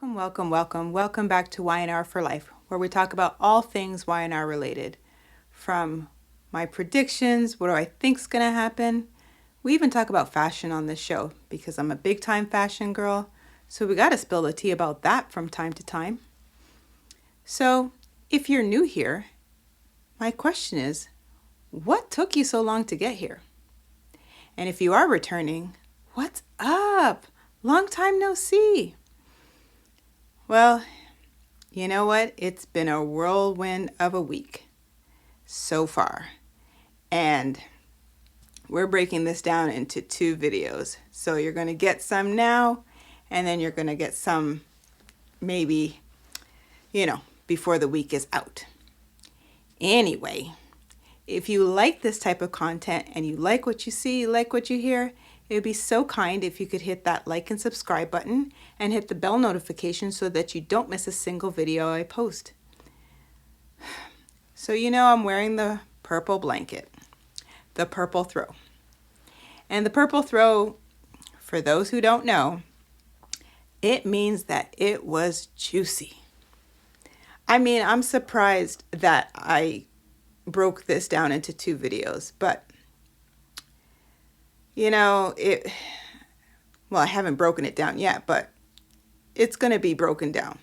Welcome back to Y&R For Life, where we talk about all things Y&R related. From my predictions, what do I think's going to happen? We even talk about fashion on this show because I'm a big time fashion girl, so we got to spill the tea about that from time to time. So, if you're new here, my question is, what took you so long to get here? And if you are returning, what's up? Long time no see. Well, you know what? It's been a whirlwind of a week so far. And we're breaking this down into 2 videos. So you're going to get some now, and then you're going to get some maybe, before the week is out. Anyway, if you like this type of content and you like what you see, you like what you hear, it would be so kind if you could hit that like and subscribe button and hit the bell notification so that you don't miss a single video I post. So I'm wearing the purple blanket, the purple throw. And the purple throw, for those who don't know, it means that it was juicy. I'm surprised that I broke this down into 2 videos, but I haven't broken it down yet, but it's going to be broken down.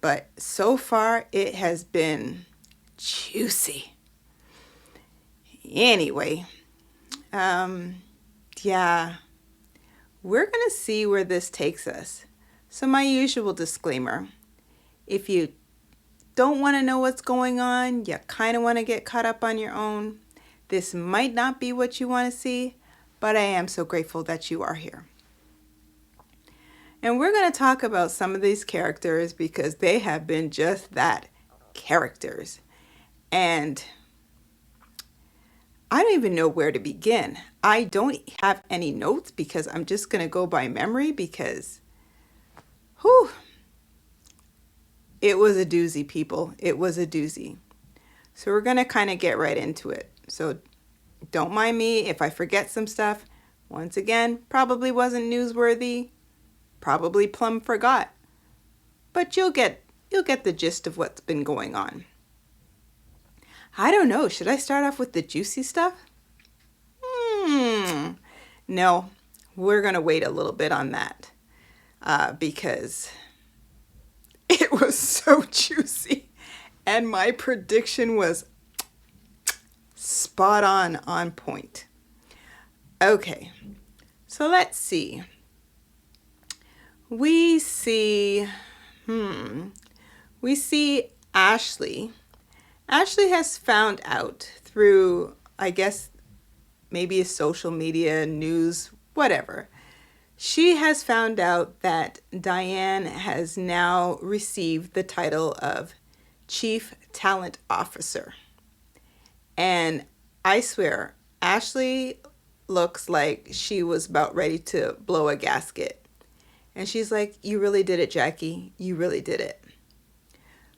But so far, it has been juicy. Anyway, we're going to see where this takes us. So my usual disclaimer, if you don't want to know what's going on, you kind of want to get caught up on your own, this might not be what you want to see, but I am so grateful that you are here. And we're going to talk about some of these characters because they have been just that, characters. And I don't even know where to begin. I don't have any notes because I'm just going to go by memory because, it was a doozy, people. It was a doozy. So we're going to kind of get right into it. So don't mind me if I forget some stuff. Once again, probably wasn't newsworthy. Probably plumb forgot. But you'll get the gist of what's been going on. I don't know. Should I start off with the juicy stuff? No, we're going to wait a little bit on that because it was so juicy. And my prediction was spot on point. Okay, so let's see. We see Ashley. Ashley has found out through, I guess, maybe a social media, news, whatever. She has found out that Diane has now received the title of Chief Talent Officer. And I swear, Ashley looks like she was about ready to blow a gasket. And she's like, "You really did it, Jackie. You really did it."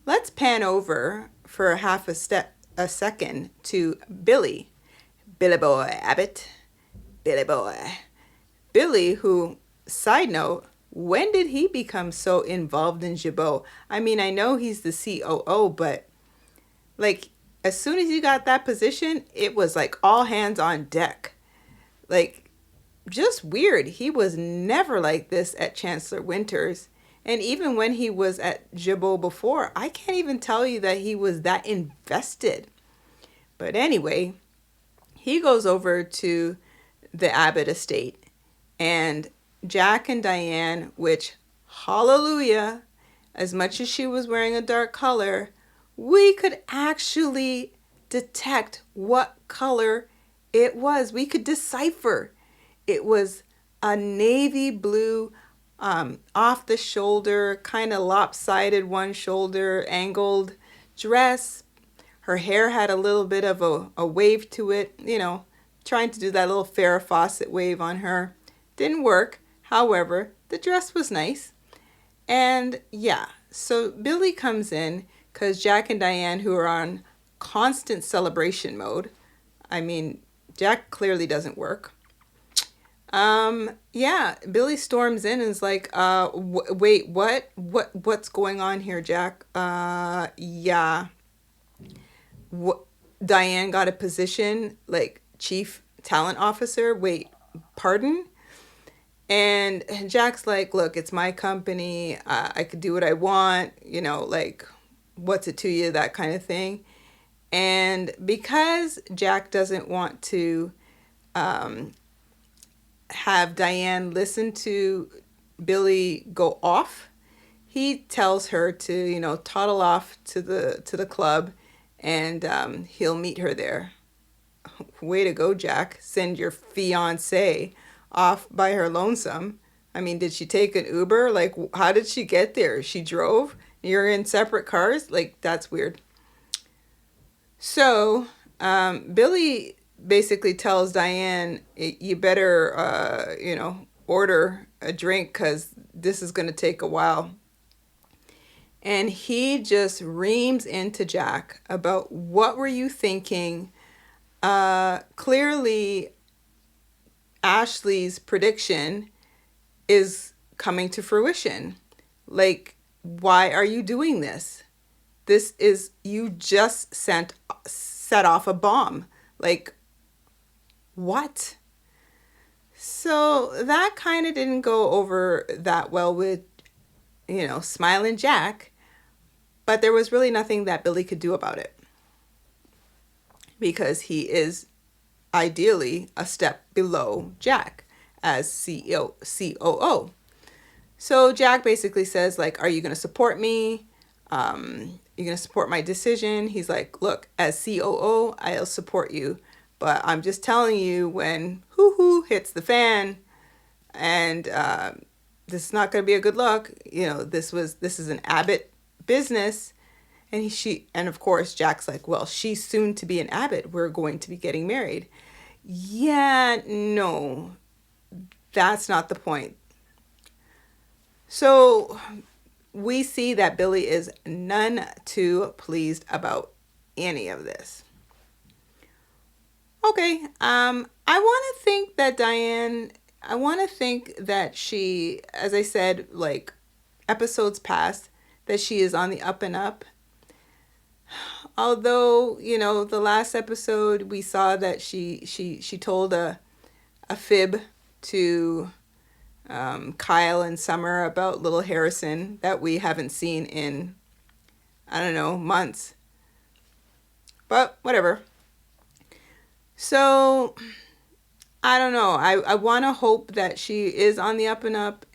Let's pan over for a second to Billy Boy Abbott. Billy Boy. Billy, who, side note, when did he become so involved in Jabot? I know he's the COO, but as soon as he got that position, it was like all hands on deck. Just weird. He was never like this at Chancellor Winters. And even when he was at Jabot before, I can't even tell you that he was that invested. But anyway, he goes over to the Abbott estate. And Jack and Diane, which, hallelujah, as much as she was wearing a dark color, we could actually detect what color it was. We could decipher. It was a navy blue, off the shoulder, kind of lopsided, one shoulder angled dress. Her hair had a little bit of a wave to it, trying to do that little Farrah Fawcett wave on her. Didn't work. However, the dress was nice. And so Billy comes in because Jack and Diane, who are on constant celebration mode, Jack clearly doesn't work. Yeah, Billy storms in and is like, wait, what's going on here, Jack? Yeah, what, Diane got a position like chief talent officer. Wait, pardon? And Jack's like, look, it's my company. I could do what I want, like, what's it to you, that kind of thing. And because Jack doesn't want to um, have Diane listen to Billy go off, he tells her to, toddle off to the club, and he'll meet her there. Way to go, Jack. Send your fiance off by her lonesome. I mean, did she take an Uber? Like, how did she get there? She drove? You're in separate cars? Like, that's weird. So, Billy basically tells Diane, you better, order a drink because this is going to take a while. And he just reams into Jack about what were you thinking? Clearly, Ashley's prediction is coming to fruition. Like, why are you doing this? This is, you just set off a bomb. Like, what? So that kind of didn't go over that well with, Smiling Jack, but there was really nothing that Billy could do about it because he is ideally a step below Jack as COO. So Jack basically says, like, are you going to support me? You're going to support my decision? He's like, look, as COO, I'll support you. But I'm just telling you, when hoo-hoo hits the fan, and this is not going to be a good look. This is an Abbott business. And of course, Jack's like, well, she's soon to be an Abbott. We're going to be getting married. Yeah, no, that's not the point. So we see that Billy is none too pleased about any of this. Okay, I want to think that Diane, I want to think that she, as I said, like episodes past, that she is on the up and up. Although, the last episode we saw that she told a fib to Kyle and Summer about little Harrison that we haven't seen in, I don't know, months. But whatever. So, I don't know. I want to hope that she is on the up and up,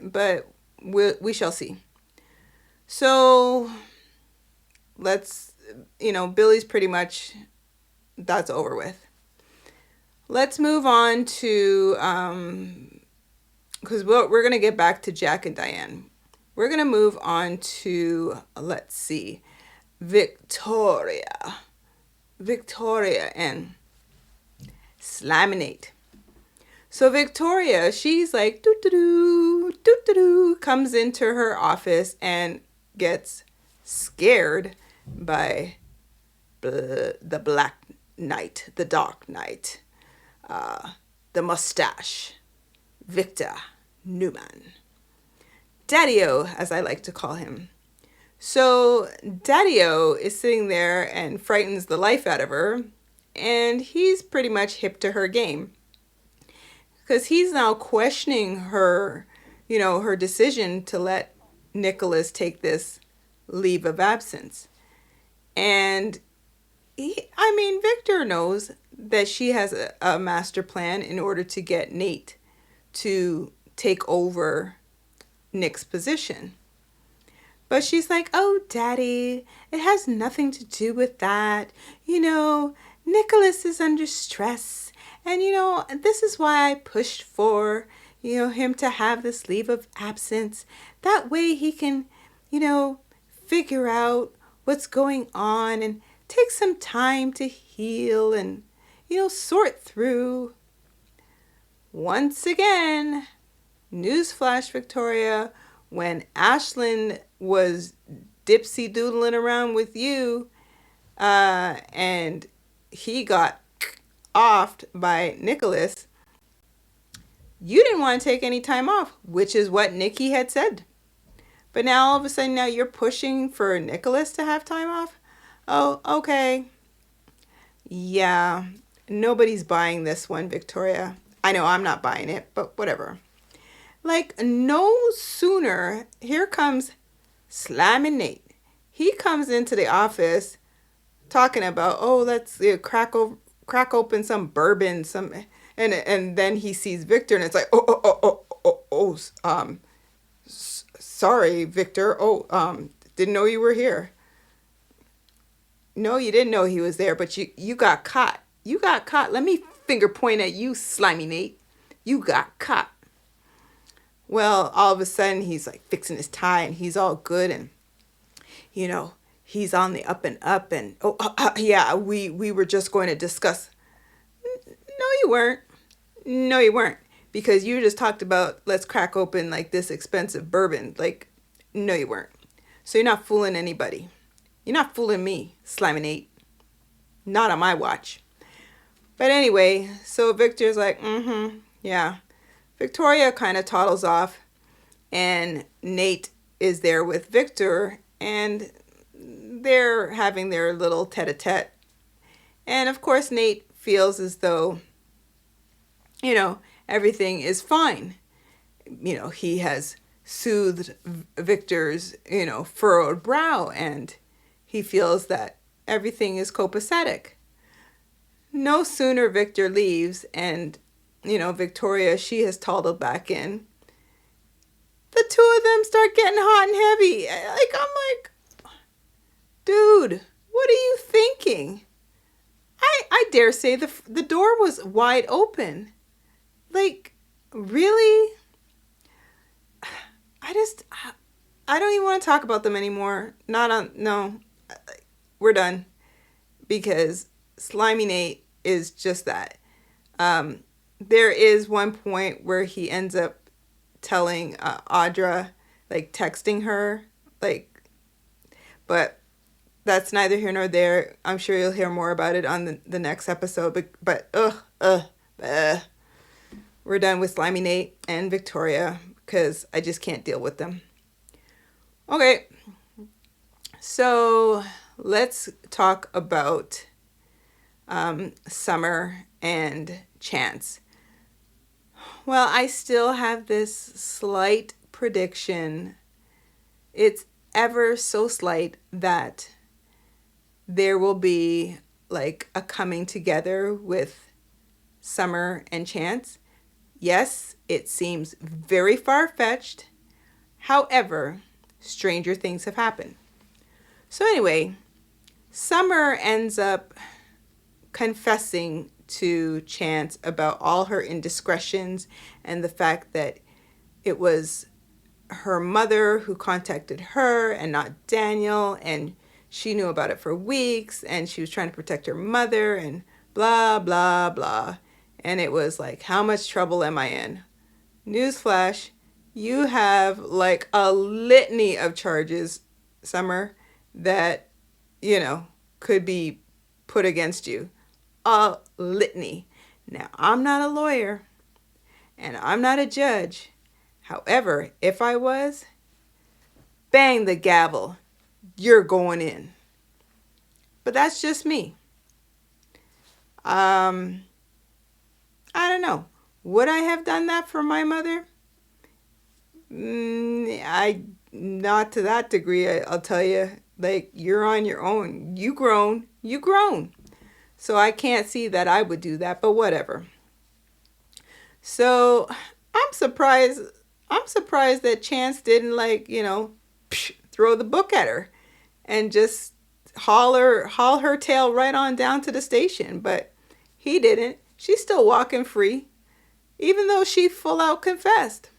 but we shall see. So, let's, Billy's pretty much, that's over with. Let's move on to, because we're going to get back to Jack and Diane. We're going to move on to, let's see, Victoria and Slaminate. So Victoria, she's like, doo-doo-doo, comes into her office and gets scared by the Black Knight, the Dark Knight, the mustache, Victor Newman. Daddy-O, as I like to call him. So Daddy-O is sitting there and frightens the life out of her, and he's pretty much hip to her game. Because he's now questioning her, her decision to let Nicholas take this leave of absence. And Victor knows that she has a master plan in order to get Nate to take over Nick's position. But she's like, oh, Daddy, it has nothing to do with that. Nicholas is under stress. And, this is why I pushed for, him to have this leave of absence. That way he can, figure out what's going on and take some time to heal and, sort through. Once again, newsflash, Victoria, when Ashlyn was dipsy doodling around with you, and he got offed by Nicholas, You didn't want to take any time off, which is what Nikki had said. But now all of a sudden now you're pushing for Nicholas to have time off? Oh, okay. Yeah, nobody's buying this one, Victoria. I know I'm not buying it, but whatever. Like, no sooner, here comes Slamming Nate. He comes into the office talking about, oh, let's crack open some bourbon, and then he sees Victor, and it's like, sorry, Victor. Didn't know you were here. No, you didn't know he was there, but you got caught. You got caught. Let me finger point at you, Slimy Nate. You got caught. Well, all of a sudden, he's like fixing his tie, and he's all good, and, he's on the up and up, and, yeah, we were just going to discuss. No, you weren't. No, you weren't. Because you just talked about, let's crack open, like, this expensive bourbon. Like, no, you weren't. So you're not fooling anybody. You're not fooling me, Slimy Nate. Not on my watch. But anyway, so Victor's like, yeah. Victoria kind of toddles off, and Nate is there with Victor, and they're having their little tete-a-tete. And of course, Nate feels as though, everything is fine. He has soothed Victor's, furrowed brow, and he feels that everything is copacetic. No sooner Victor leaves, and, Victoria, she has toddled back in. The two of them start getting hot and heavy. I'm like, dude, what are you thinking? I dare say the door was wide open. Like, really? I don't even want to talk about them anymore. No, we're done. Because Slimy Nate is just that. There is one point where he ends up telling Audra, like texting her, but that's neither here nor there. I'm sure you'll hear more about it on the next episode, but we're done with Slimy Nate and Victoria because I just can't deal with them. Okay, so let's talk about Summer and Chance. Well, I still have this slight prediction. It's ever so slight that there will be like a coming together with Summer and Chance. Yes, it seems very far-fetched. However, stranger things have happened. So anyway, Summer ends up confessing to Chance about all her indiscretions and the fact that it was her mother who contacted her and not Daniel, and she knew about it for weeks, and she was trying to protect her mother and blah, blah, blah. And it was like, how much trouble am I in? Newsflash, you have like a litany of charges, Summer, that, could be put against you. A litany. Now, I'm not a lawyer and I'm not a judge. However, if I was, bang the gavel. You're going in. But that's just me. I don't know. Would I have done that for my mother? Not to that degree. I'll tell you, like, you're on your own. You grown. So I can't see that I would do that, but whatever. So I'm surprised that Chance didn't throw the book at her and just haul her tail right on down to the station. But he didn't. She's still walking free, even though she full out confessed.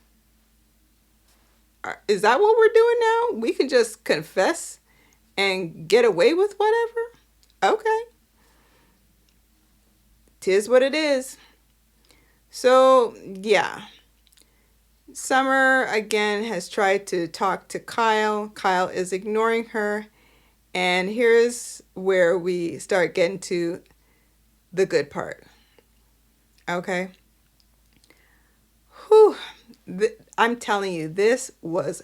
Is that what we're doing now? We can just confess and get away with whatever? Okay. 'Tis what it is. So, yeah. Summer, again, has tried to talk to Kyle. Kyle is ignoring her. And here's where we start getting to the good part. Okay? Whew. I'm telling you, this was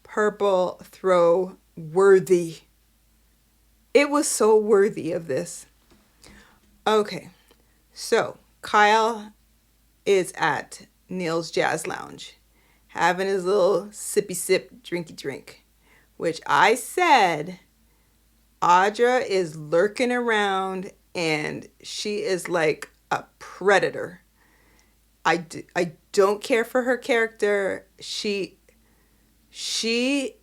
purple throw worthy. It was so worthy of this. Okay, so Kyle is at Neil's Jazz Lounge having his little sippy sip drinky drink, which I said Audra is lurking around and she is like a predator. I don't care for her character. She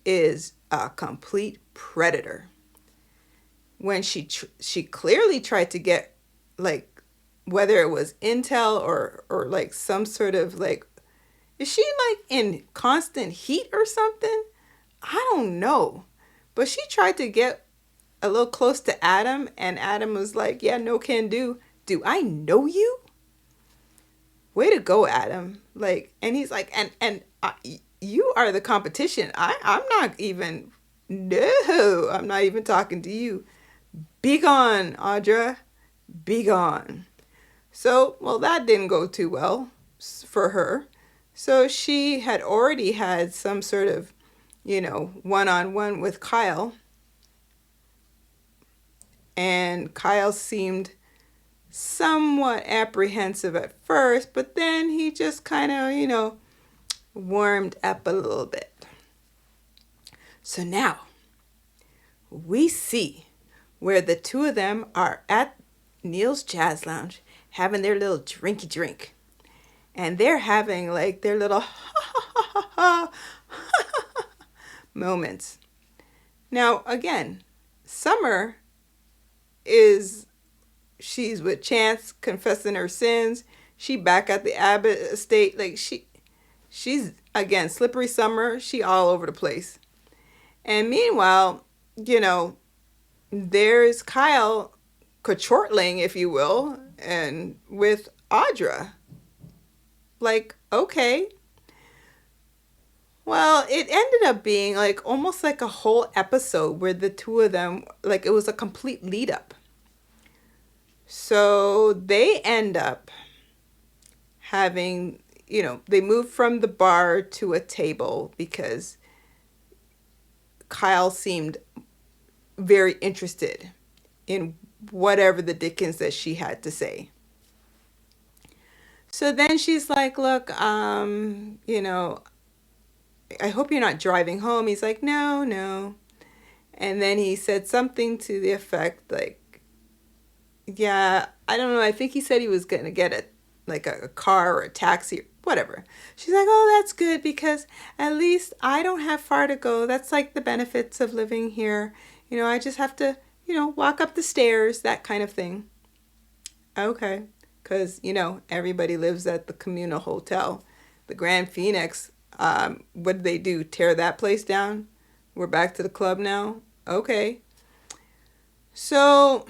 is a complete predator. When she clearly tried to get, like, whether it was intel or like some sort of, like, is she like in constant heat or something? I don't know. But she tried to get a little close to Adam, and Adam was like, yeah, no can do. Do I know you? Way to go, Adam. Like, and he's like, you are the competition. I'm not even, no, I'm not even talking to you. Be gone, Audra. Be gone. So, well, that didn't go too well for her. So she had already had some sort of, one-on-one with Kyle. And Kyle seemed somewhat apprehensive at first, but then he just kind of, warmed up a little bit. So now we see where the two of them are at Neil's Jazz Lounge having their little drinky drink. And they're having like their little moments. Now, again, Summer she's with Chance confessing her sins. She back at the Abbott estate. Like she's again, slippery Summer. She all over the place. And meanwhile, there's Kyle cachottling, if you will, and with Audra. Like, okay. Well, it ended up being like almost like a whole episode where the two of them, like, it was a complete lead up. So they end up having, they move from the bar to a table because Kyle seemed very interested in whatever the dickens that she had to say. So then she's like, look, I hope you're not driving home. He's like, no. And then he said something to the effect like, yeah, I don't know. I think he said he was going to get a car or a taxi or whatever. She's like, oh, that's good because at least I don't have far to go. That's like the benefits of living here. I just have to, walk up the stairs, that kind of thing. Okay. Because, everybody lives at the communal hotel. The Grand Phoenix, what did they do? Tear that place down? We're back to the club now? Okay. So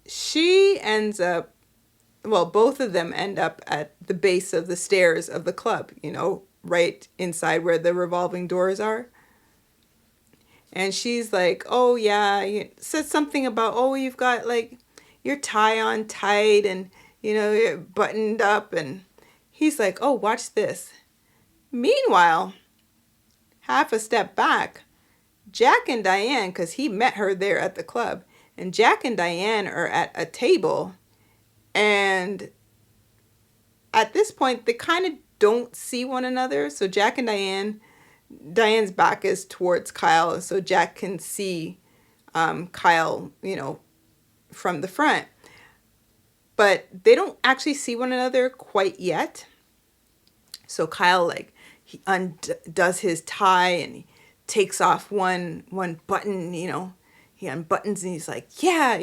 she ends up, well, both of them end up at the base of the stairs of the club, right inside where the revolving doors are. And she's like, oh, yeah, you said something about, oh, you've got like your tie on tight and, you're buttoned up. And he's like, oh, watch this. Meanwhile, half a step back, Jack and Diane, because he met her there at the club, and Jack and Diane are at a table. And at this point, they kind of don't see one another. So Jack and Diane's back is towards Kyle, so Jack can see Kyle, from the front. But they don't actually see one another quite yet. So Kyle, like, he undoes his tie and he takes off one button, he unbuttons and he's like, yeah,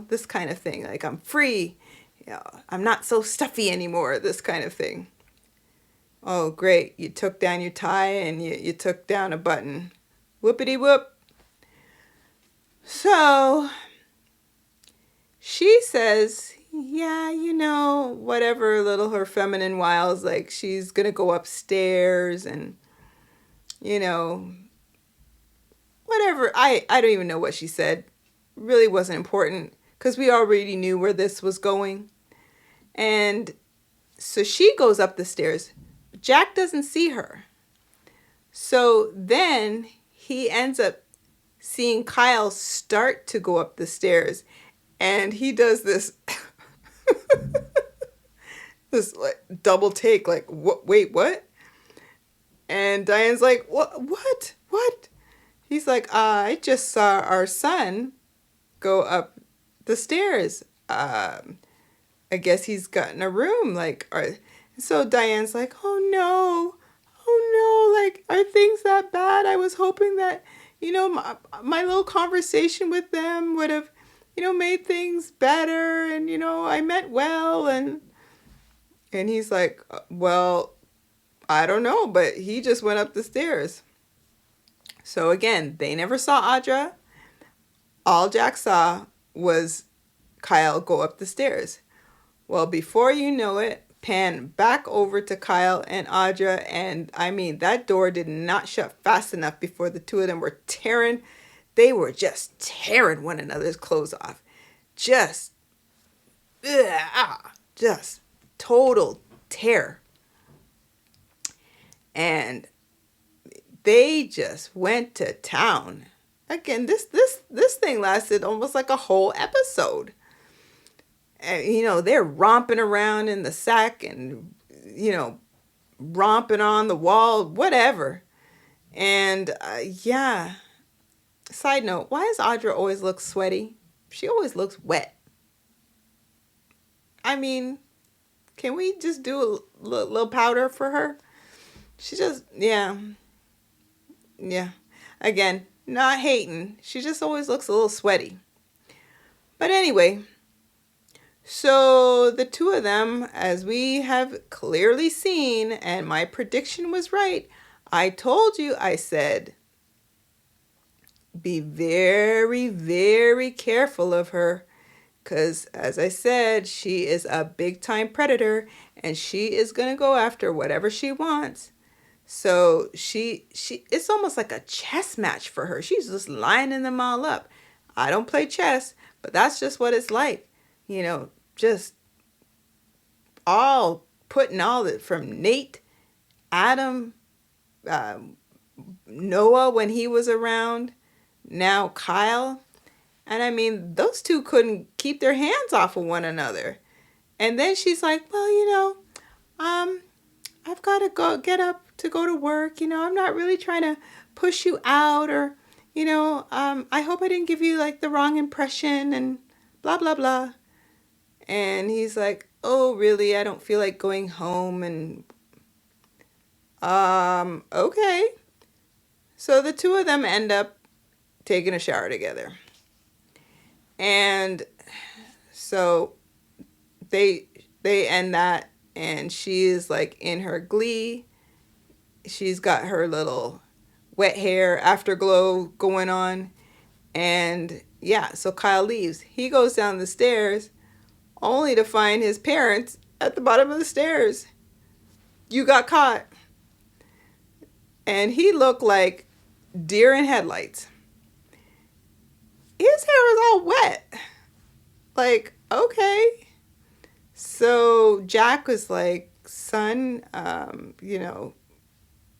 this kind of thing. Like, I'm free. I'm not so stuffy anymore, this kind of thing. Oh, great. You took down your tie and you took down a button. Whoopity whoop. So she says, yeah, whatever little her feminine wiles, like she's going to go upstairs and, whatever. I don't even know what she said. Really wasn't important because we already knew where this was going. And so she goes up the stairs. Jack doesn't see her. So then he ends up seeing Kyle start to go up the stairs, and he does this this like double take, like, what? Wait, what? And Diane's like, what? He's like, I just saw our son go up the stairs. I guess he's gotten a room. So Diane's like, oh no, like, are things that bad? I was hoping that, my little conversation with them would have, made things better, and, I meant well, and he's like, well, I don't know, but he just went up the stairs. So again, they never saw Audra. All Jack saw was Kyle go up the stairs. Well, before you know it, pan back over to Kyle and Audra, and I mean, that door did not shut fast enough before the two of them were tearing. They were just tearing one another's clothes off. Just total tear. And they just went to town. Again, this thing lasted almost like a whole episode. And, they're romping around in the sack and, romping on the wall, whatever. And, yeah. Side note, why does Audra always look sweaty? She always looks wet. I mean, can we just do a little powder for her? She just, yeah. Again, not hating. She just always looks a little sweaty. But anyway, so the two of them, as we have clearly seen, and my prediction was right, I told you, I said, be very, very careful of her. Because, as I said, she is a big-time predator, and she is going to go after whatever she wants. So she it's almost like a chess match for her. She's just lining them all up. I don't play chess, but that's just what it's like. Just all putting all that from Nate, Adam, Noah when he was around, now Kyle. And I mean, those two couldn't keep their hands off of one another. And then she's like, well, I've got to get up to go to work. I'm not really trying to push you out, or, I hope I didn't give you like the wrong impression, and blah, blah, blah. And he's like, oh, really? I don't feel like going home. And, okay. So the two of them end up taking a shower together. And so they end that, and she is like in her glee. She's got her little wet hair afterglow going on. And yeah, so Kyle leaves. He goes down the stairs only to find his parents at the bottom of the stairs. You got caught. And he looked like deer in headlights. His hair was all wet. Like, okay. So Jack was like, son,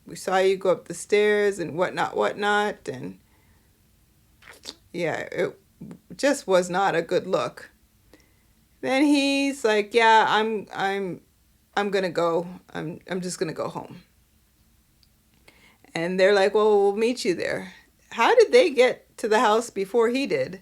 we saw you go up the stairs and whatnot. And yeah, it just was not a good look. Then he's like, yeah, I'm gonna go. I'm just gonna go home. And they're like, well, we'll meet you there. How did they get to the house before he did?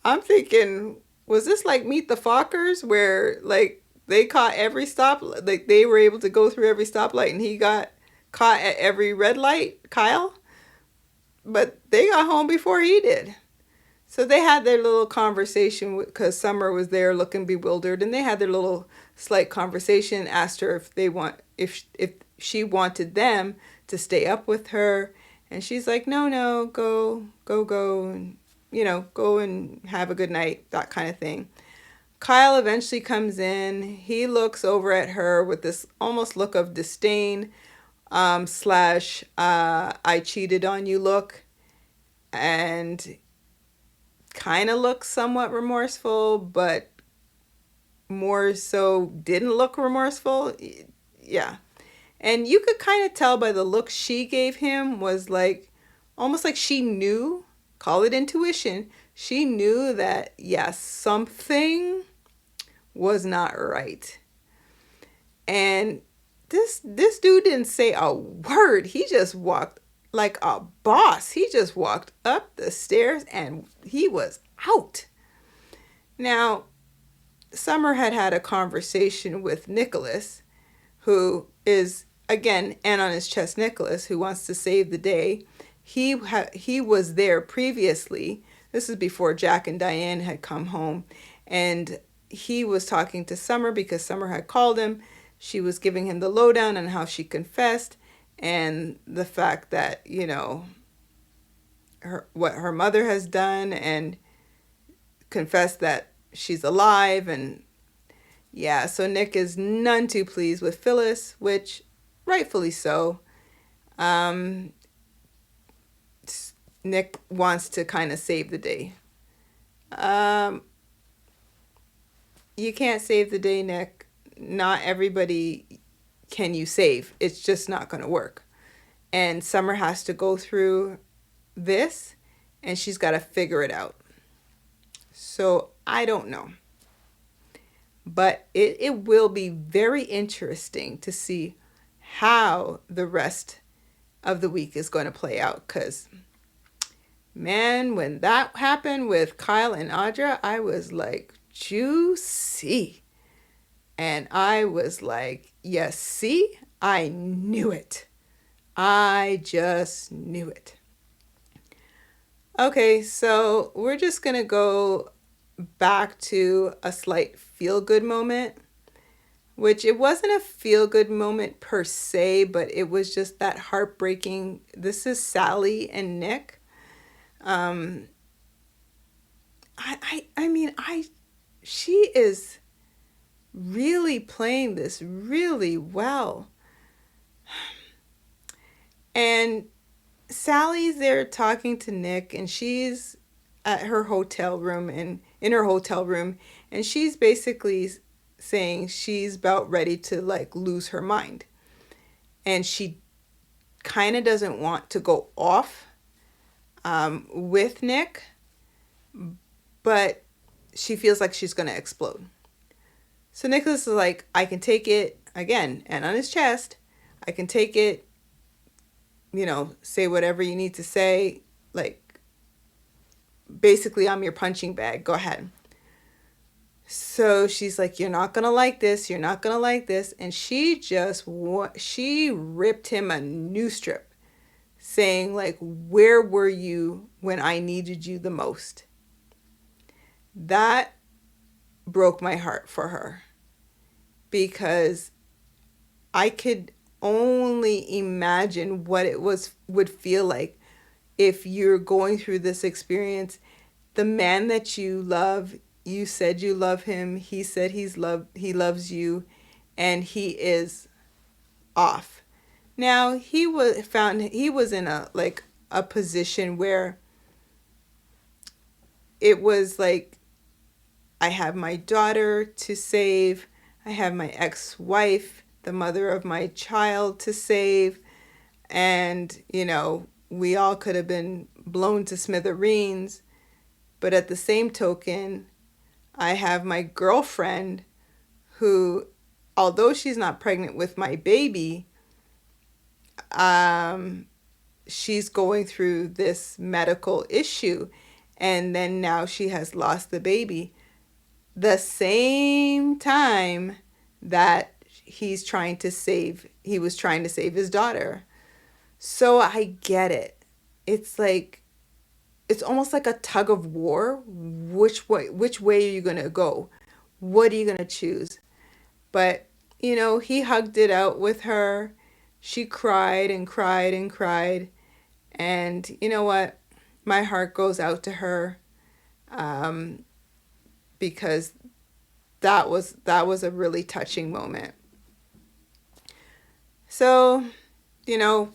I'm thinking, was this like Meet the Fockers, where like they caught every stop, like they were able to go through every stoplight and he got caught at every red light, Kyle? But they got home before he did. So they had their little conversation because Summer was there looking bewildered, and they had their little slight conversation, asked her if she wanted them to stay up with her. And she's like, no, go, and, go and have a good night, that kind of thing. Kyle eventually comes in. He looks over at her with this almost look of disdain, slash, I cheated on you look. And kind of looks somewhat remorseful, but more so didn't look remorseful. Yeah. And you could kind of tell by the look she gave him was like, almost like she knew, call it intuition, she knew that, yes, something was not right. And this dude didn't say a word. He just walked like a boss. He just walked up the stairs and he was out. Now, Summer had a conversation with Nicholas, who is, again, and on his chest Nicholas, who wants to save the day. He was there previously. This is before Jack and Diane had come home. And he was talking to Summer because Summer had called him. She was giving him the lowdown on how she confessed and the fact that, you know, what her mother has done, and confessed that she's alive. And yeah, so Nick is none too pleased with Phyllis, which rightfully so. Nick wants to kind of save the day. You can't save the day, Nick. Not everybody can you save. It's just not going to work. And Summer has to go through this, and she's got to figure it out. So I don't know. But it will be very interesting to see how the rest of the week is going to play out. Because, man, when that happened with Kyle and Audra, I was like, juicy. And I was like, yes, see, I knew it. I just knew it. Okay, so we're just going to go back to a slight feel-good moment, which it wasn't a feel-good moment per se, but it was just that heartbreaking. This is Sally and Nick. She is really playing this really well. And Sally's there talking to Nick, and she's at her hotel room, and in her hotel room, and she's basically saying she's about ready to like lose her mind. And she kind of doesn't want to go off with Nick, but she feels like she's going to explode. So Nicholas is like, I can take it, again, and on his chest, I can take it, you know, say whatever you need to say, like, basically I'm your punching bag, go ahead. So she's like, you're not going to like this, you're not going to like this, and she ripped him a new strip, saying like, where were you when I needed you the most? That broke my heart for her, because I could only imagine what it would feel like if you're going through this experience. The man that you love, you said you love him, he said he loves you, and he is off. Now he was in a position where it was like, I have my daughter to save, I have my ex-wife, the mother of my child, to save, and, you know, we all could have been blown to smithereens. But at the same token, I have my girlfriend who, although she's not pregnant with my baby, she's going through this medical issue, and then now she has lost the baby the same time that he was trying to save his daughter. So I get it. It's like, it's almost like a tug of war. Which way are you going to go? What are you going to choose? But, you know, he hugged it out with her. She cried and cried and cried. And you know what? My heart goes out to her, because that was a really touching moment. So, you know,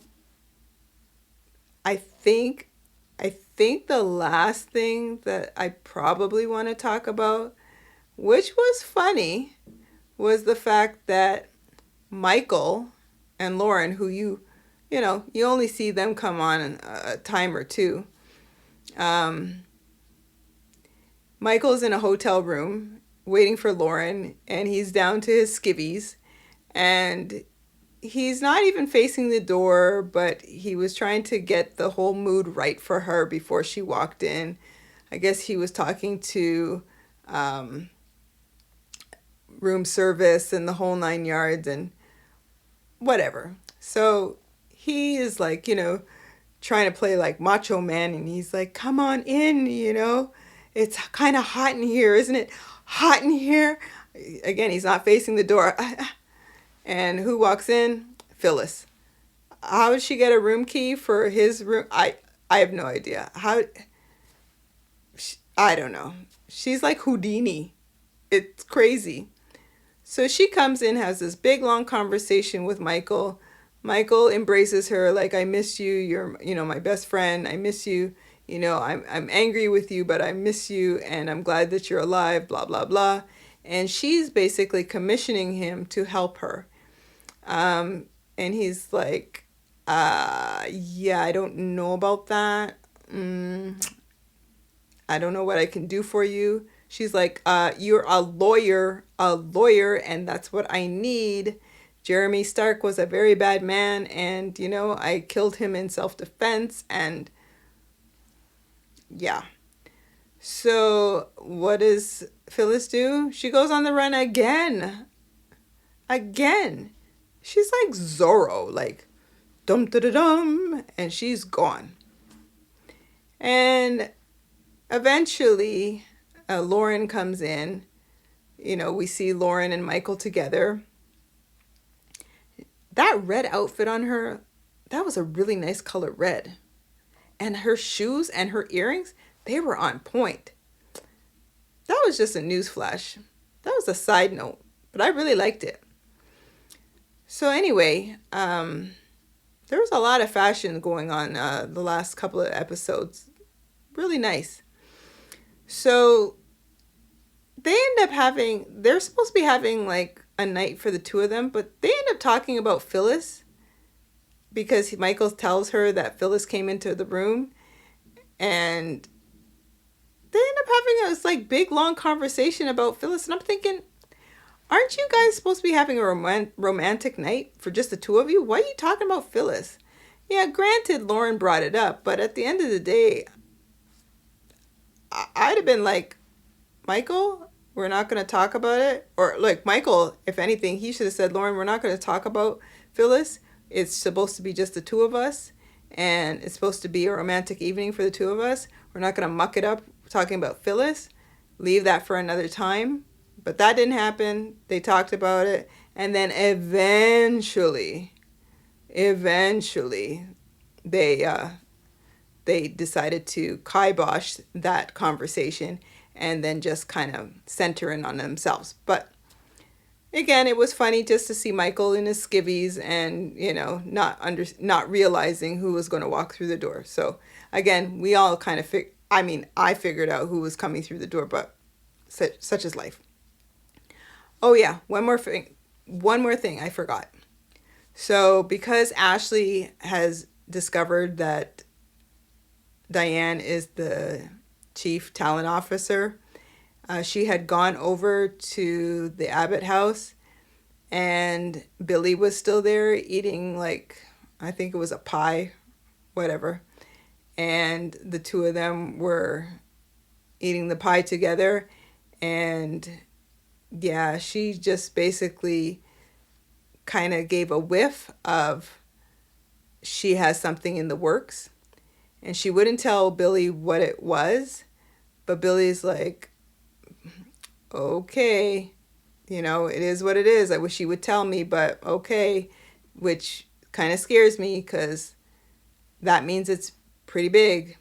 I think the last thing that I probably want to talk about, which was funny, was the fact that Michael and Lauren, who you only see them come on a time or two. Michael's in a hotel room waiting for Lauren, and he's down to his skivvies, and he's not even facing the door, but he was trying to get the whole mood right for her before she walked in. I guess he was talking to room service and the whole 9 yards and whatever. So he is like, trying to play like macho man, and he's like, come on in, it's kind of hot in here, isn't it? Hot in here. Again, he's not facing the door. And who walks in? Phyllis. How did she get a room key for his room? I have no idea. I don't know. She's like Houdini. It's crazy. So she comes in, has this big long conversation with Michael. Michael embraces her like, I miss you. You're, my best friend. I miss you. I'm angry with you, but I miss you, and I'm glad that you're alive, blah, blah, blah. And she's basically commissioning him to help her. And he's like, yeah, I don't know about that. I don't know what I can do for you. She's like, you're a lawyer, and that's what I need. Jeremy Stark was a very bad man, and, I killed him in self-defense, and yeah. So what does Phyllis do? She goes on the run again. She's like Zorro, like dum da da dum, and she's gone. And eventually, Lauren comes in. We see Lauren and Michael together. That red outfit on her, that was a really nice color red. And her shoes and her earrings, they were on point. That was just a newsflash. That was a side note, but I really liked it. So anyway, there was a lot of fashion going on the last couple of episodes. Really nice. So they're supposed to be having like a night for the two of them, but they end up talking about Phyllis because Michael tells her that Phyllis came into the room, and they end up having this like big long conversation about Phyllis. And I'm thinking, aren't you guys supposed to be having a romantic night for just the two of you? Why are you talking about Phyllis? Yeah, granted, Lauren brought it up, but at the end of the day, I'd have been like, Michael, we're not going to talk about it. Or like Michael, if anything, he should have said, Lauren, we're not going to talk about Phyllis. It's supposed to be just the two of us, and it's supposed to be a romantic evening for the two of us. We're not going to muck it up talking about Phyllis. Leave that for another time. But that didn't happen. They talked about it, and then eventually they decided to kibosh that conversation and then just kind of center in on themselves. But again, it was funny just to see Michael in his skivvies and, not realizing who was going to walk through the door. So again, we all kind of I figured out who was coming through the door, but such is life. Oh yeah, one more thing I forgot. So because Ashley has discovered that Diane is the chief talent officer, she had gone over to the Abbott house, and Billy was still there eating, like, I think it was a pie, whatever. And the two of them were eating the pie together. And yeah, she just basically kind of gave a whiff of she has something in the works. And she wouldn't tell Billy what it was. But Billy's like, okay, it is what it is. I wish he would tell me, but okay. Which kind of scares me because that means it's pretty big.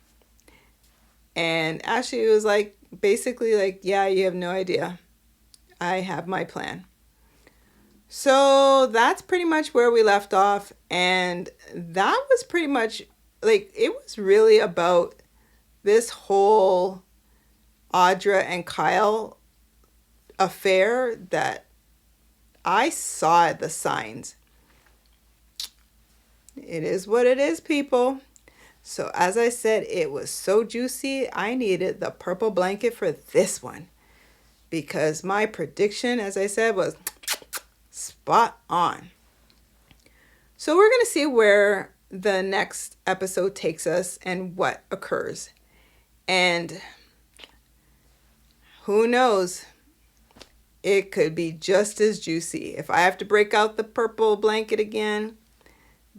And Ashley was like, basically like, yeah, you have no idea. I have my plan. So that's pretty much where we left off. And that was pretty much like, it was really about this whole Audra and Kyle affair that I saw the signs. It is what it is, people. So as I said, it was so juicy. I needed the purple blanket for this one because my prediction, as I said, was spot on. So we're going to see where the next episode takes us and what occurs. And who knows? It could be just as juicy. If I have to break out the purple blanket again,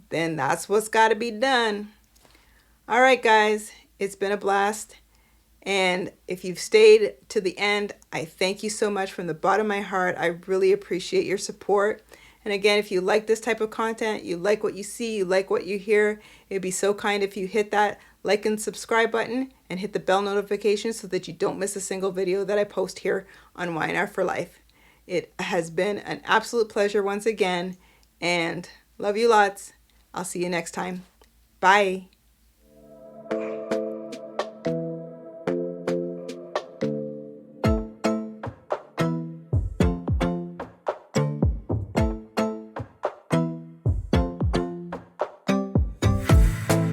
then that's what's got to be done. All right, guys, it's been a blast. And if you've stayed to the end, I thank you so much from the bottom of my heart. I really appreciate your support. And again, if you like this type of content, you like what you see, you like what you hear, it'd be so kind if you hit that like and subscribe button and hit the bell notification so that you don't miss a single video that I post here on Y&R For Life. It has been an absolute pleasure once again, and love you lots. I'll see you next time. Bye.